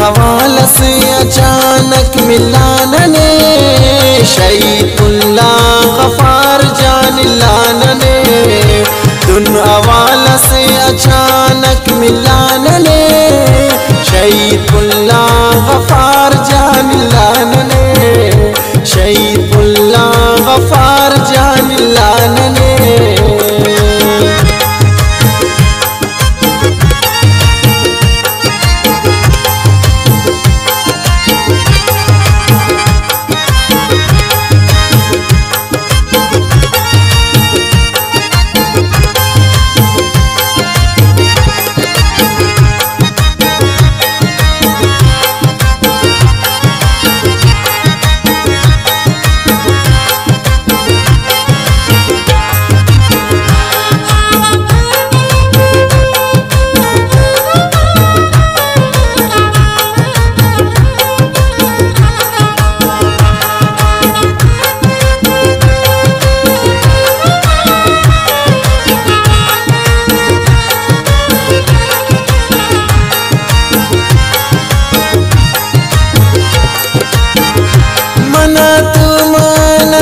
हवाला से अचानक मिला नने, शहीदुल्लाह गफार जानिल्ला नने। दुन हवाला से अचानक मिला नने, शहीदुल्लाह गफार जानिल्ला नने, शहीदुल्लाह गफार जानिल्ला नने।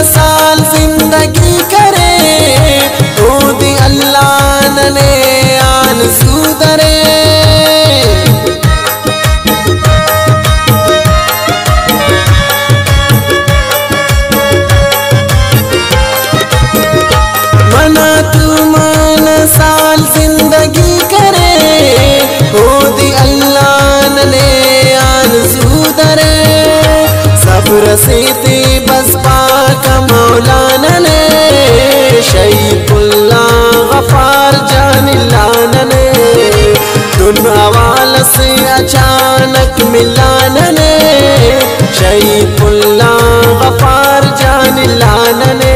साल जिंदगी करे ओदी अल्लाह नने आन सुदरे। मना तू मन साल जिंदगी करे ओदी अल्लाह नने आन सुदरे। सब्र से ते बस पाक मौलाना ने, शहीदुल्लाह गफार जानिल्ला नने। दुन हवाला से अचानक मिला नने, शहीदुल्लाह गफार जानिल्ला नने,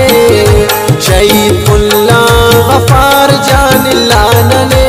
शहीदुल्लाह गफार जानिल्ला नने।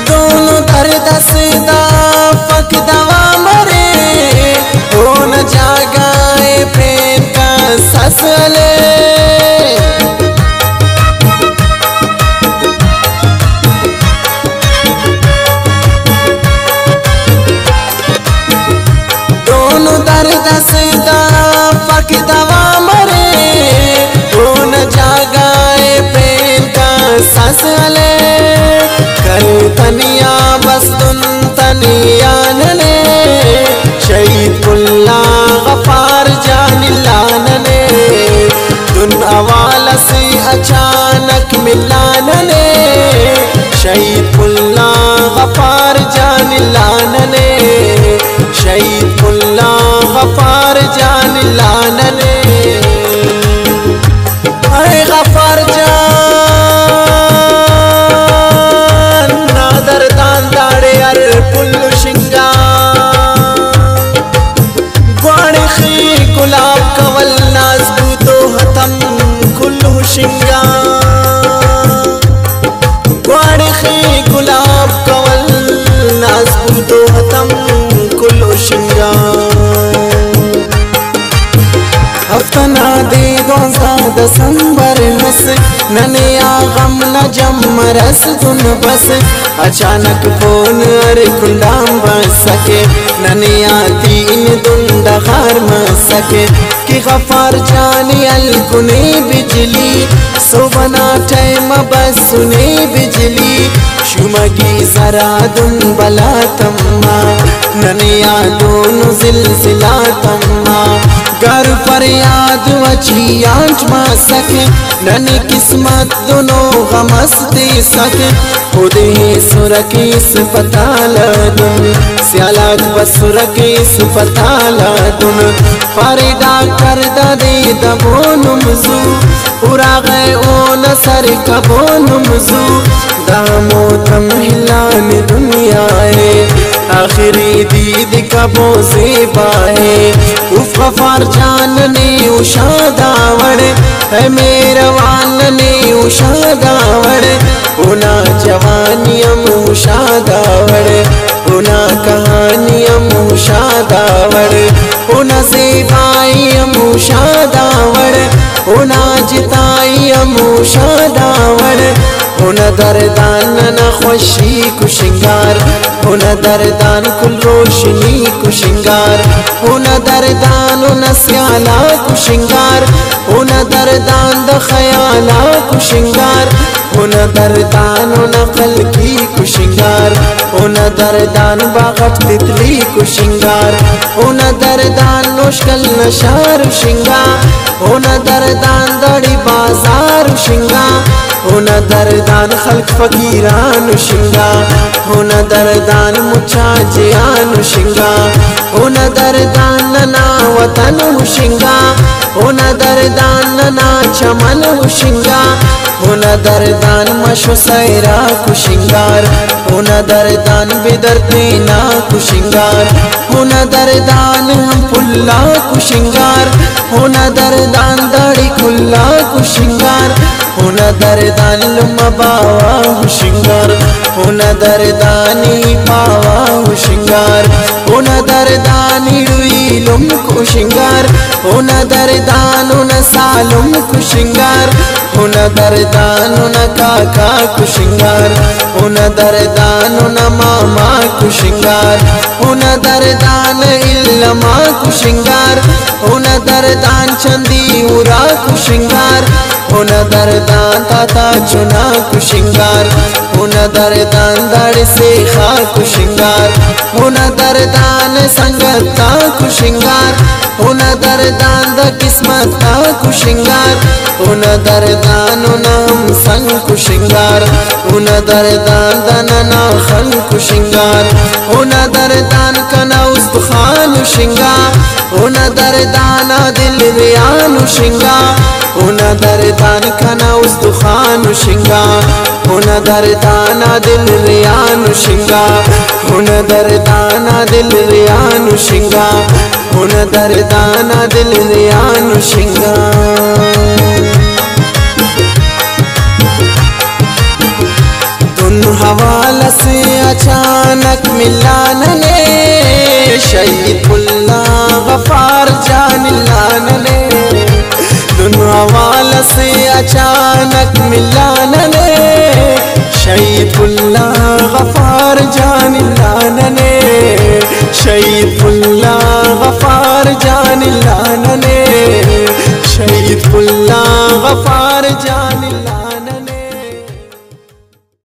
दोनों दर्द सीधा फक दवा मरे, वो न जागाए प्रेम का ससले। कर तनिया बस तुम तनिया नने, शहीदुल्लाह गफार जानिल्ला नने। दुन हवाला से अचानक मिला नने, शहीदुल्लाह गफार जानिल्ला नने, शहीदुल्लाह गफार जानिल्ला नने। अरे गफार जान नादर दान दाड़े अर पुल्लु शिंगा, ग्वाड़े खी गुलाब कवल नाजबू तो हतम कुल्लु शिंगा। ग्वाड़े खी गुलाब कवल नाजबू तो हतम कुल्लु शिंगा। हफ्तना दे दिसंबर हस नने आगम न जम रस गुन बस। अचानक फोन अरे कुंडाम बस सके, नने आती इन दुंड खार म सके। कि गफार जानी अलकुने बिजली, सो बना टाइम बस सुने बिजली। शुमगी जरा दुन बला तम्मा, नने आ दोनों जिलजिला तम्मा। घर फरियाद वची आंच मा सके ननी किस्मत दोनों गमस दे सके खुदे सुर के पताल दुन सियालात बसुर के पताल दुन फरिदा कर दे दबो नुमजू पूरा गए ओ नसर कबो नुमजू दामो तम हिलान दुनिया है आखिरी दीद कबो ज़ेबा है उफ गफार जान ने उशादावड़ है मेरवान ने उशादावड़ उना जवानियम उशादावड़ उना कहानियम उशादावड़ उना ज़ेबाइयम उशादावड़ उना जिताइयम उशादावड़ उन दरदान न खुशी को शिंगार उन दरदान कुल रोशनी को शिंगार उन दरदान न स्याला को शिंगार उन दरदान द ख्याला को शिंगार उन दरदान न कलकी को शिंगार उन दरदान बागट तितली को शिंगार उन दरदान मुश्किल नशार शिंगार उन दरदान दड़ी बाजार शिंगार उन दरदान खल्क फकीरान शिंगा उन दरदान मुचा जियान शिंगा उन दरदान ना वतन शिंगा उन दरदान ना चमन शिंगा उन दरदान मशो सैरा को शिंगार उन दरदान बिदरते ना को शिंगार उन दरदान हम पुल्ला को शिंगार उन दरदान दाढ़ी खुल्ला को शिंगार उन दरदान लुम बावा हो शिंगार उन दरदानी पावा हो शिंगार उन दरदानी रुई लुम को शिंगार उन दरदान उन सालुम को शिंगार उन दरदान उन काका को शिंगार उन दरदान उन मामा को शिंगार उन दरदान इल्लमा को शिंगार उन दरदान चंदी उरा को शिंगार उन दरदान ताता चुना को शिंगार उन दरदान दड़ से खा को शिंगार उन दरदान संगता को शिंगार उन दरदान द किस्मता को शिंगार उन दरदान उन हम संग को शिंगार उन दरदान दनना खन को शिंगार उन दरदान कना उस्तखान शिंगार उन दरदान दिल रियान शिंगार उन दरदान कना उस्तखान शिंगार उन दरदान दिल रियान शिंगार उन दरदान दिल रियान शिंगार उन दरदान दिल रियान शिंगार दुन हवाला से अचानक मिलान ने शहीदुल्ला गफार जान लान ने दुन हवाला से अचानक मिलान ने शहीदुल्ला गफार जान लान ने शहीदुल्ला गफार जान लान ने शहीदुल्ला गफार जान लान